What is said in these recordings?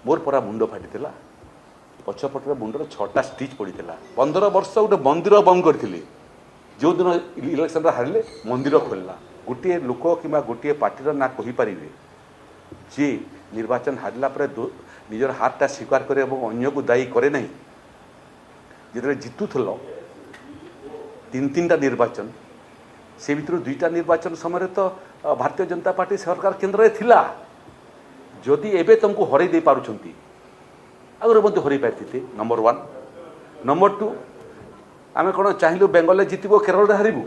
मोर परा मुंड फाटी पछपटे मुंडर 6टा स्टिच पड़ी 15 वर्ष गोटे मंदिर बंद करथिले जो दिन इलेक्शन हारिले मंदिर खोलला गोटे लोक कि गोटे पार्टीर ना कहीपर जे निर्वाचन हारला निजर हारटा स्वीकार करे अन्य को दायी करे ना जिते जितुल 3-3टा निर्वाचन से भर 2टा निर्वाचन समय तो भारतीय जनता पार्टी सरकार केन्द्र में थिला जदि एबे तुमको हरई दे पारुछंती आगुरी मध्य हरई पारि नंबर 1 नंबर 2 आम कौन चाहिए बेंगल जितबो केरल में हारू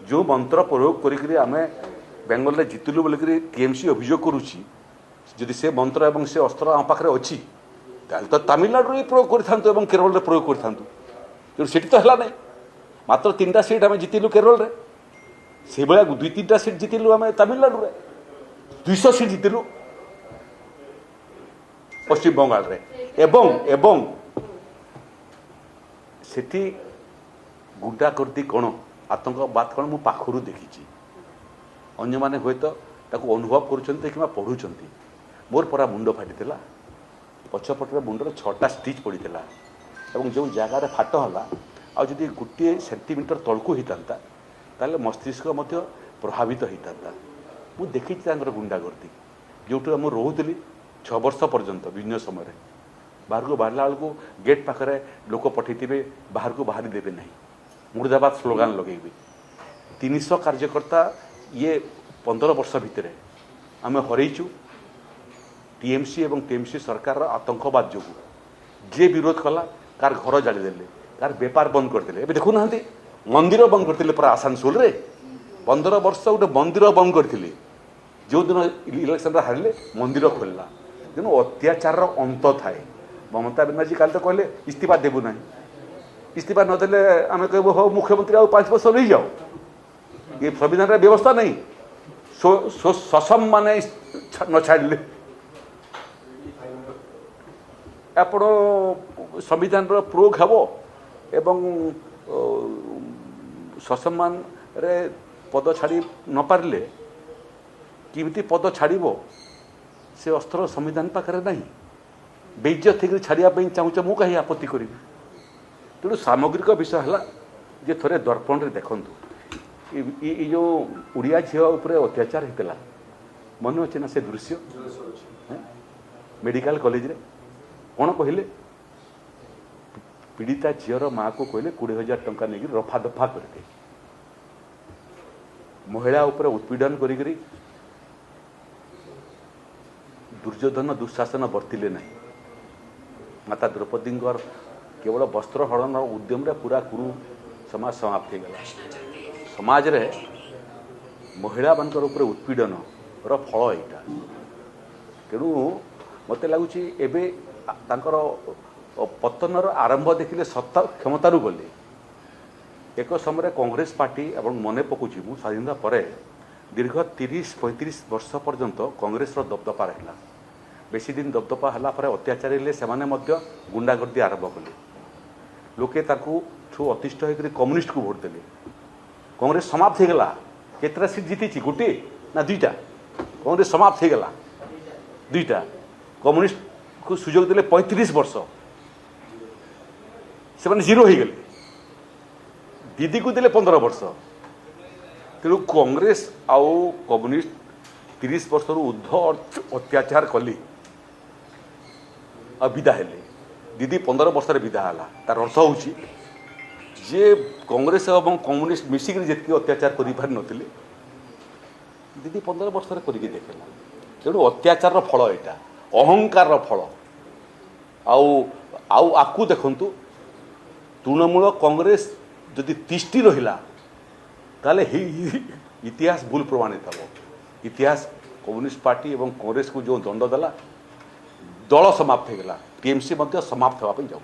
जो मंत्र प्रयोग करी आम बेंगल जितलु बोलिक टीएमसी अभियोग करुच्ची जदि से मंत्र एवं से अस्त्र आम पाखे अच्छी तो तमिलनाडु में प्रयोग कर केरल में प्रयोग कर तो है ना मात्र 3टा सीट आम जितलु केरल में से भाया 2-3टा सीट जितलु आम तमिलनाडु में 200 सीट जितलु पश्चिम बंगाल रे एवं सेठी गुंडा करती कौन आतंकवाद कौन मु पाखरु देखी अन्य माने हुए तो ताको अनुभव करुछंती कि पढ़ुछंती मोर परा मुंड फाटी पछपटे मुंडर 6टा स्टिच पड़ी जो जगार फाट है आ जदि गोटे सेंटीमीटर तलकू होता ताले मस्तिष्क मध्य प्रभावित होता मु देखी गुंडागर्दी जो आम रोली 6 वर्ष पर्यंत विभिन्न समय बाहर को बाहरला बेलू गेट पाखे लोक पठे बाहर को बाहरी देवे ना मुर्दाबाद स्लोगान लगेबे 300 कार्यकर्ता ये 15 वर्ष भितर आम हरईचु टीएमसी एवं टीएमसी सरकार आतंकवाद जो जे विरोध कला कार घर जालीदे कार बेपार बंद करते देखुना मंदिर बंद करते पूरा आसानसोल रे 15 वर्ष गोटे मंदिर बंद करते जो दिन इलेक्शन हारिले मंदिर खोलला तेणु अत्याचार अंत थाए ममता बनर्जी काल तो कहले इस्तीफा देबू ना इस्तीफा नदेले आम कहूँ हो मुख्यमंत्री आ 5 वर्ष रही जाओ ये संविधान व्यवस्था नहीं ससम माने न छाड़े आपण संविधान प्रयोग हे एवं ससम्मान रे पद छाड़ी न पारे किमिति पद छाड़ब से अस्त्र संविधान पाखे ना बेइज्जत होकर छाड़ापी चाहूँ मु कहीं आपत्ति करी तेणु सामग्रिक विषय है जे थोड़े दर्पण रे देखंतु ये जो उड़िया झील उपर अत्याचार होता मन अच्छे ना से दृश्य मेडिकल कॉलेज रे कौन कहले पीड़िता झीर माँ को कहले 20,000 टंका नहीं रफा दफा करते महिला उपर उत्पीड़न करी दुर्योधन दुशासन बर्तिले ना माता द्रौपदी केवल वस्त्र हरण उद्यम रे पूरा कुरु समाज समाप्त हो गला समाज रे महिला मान उत्पीड़न फल यहाँ तेणु मत लगुच तांकर पतनर आरंभ देखिले सत्ता क्षमतारू गले एक समय कांग्रेस पार्टी एवं मन पकाउछ मु स्वाधीनता पर दीर्घ 30-35 वर्ष पर्यंत कांग्रेस दबदपा रहा बेसी दिन दबदपा है अत्याचार से गुंडागर्दी आरंभ कले लोके ठू अतिष्ठ होकर कम्युनिस्ट को भोट देले कांग्रेस समाप्त होगला केतरा सीट जीती गोटे ना 2टा कांग्रेस समाप्त होगला 2टा कम्युनिस्ट को सुजोग देले 35 वर्ष से मैंने 0 हो गले दीदी को देले 15 वर्ष तेणु कांग्रेस आउ कम्युनिस्ट 30 वर्ष ऊर्ध्व अत्याचार कली विदा हेले दीदी 15 वर्ष विदा है तार अर्थ हूँ जे कांग्रेस और कम्युनिस्ट मिसिक जी अत्याचार कर नथिले दीदी 15 वर्ष करके देखला तेणु अत्याचार फल यहाँ अहंकार फल आकु देखंतु तृणमूल कांग्रेस जदि तिष्टि रहिला ताले इतिहास भूल प्रमाणित हम इतिहास कम्युनिस्ट पार्टी एवं कांग्रेस को जो दंड देला दल समाप्त होगा टीएमसी समाप्त होगा जाऊँ।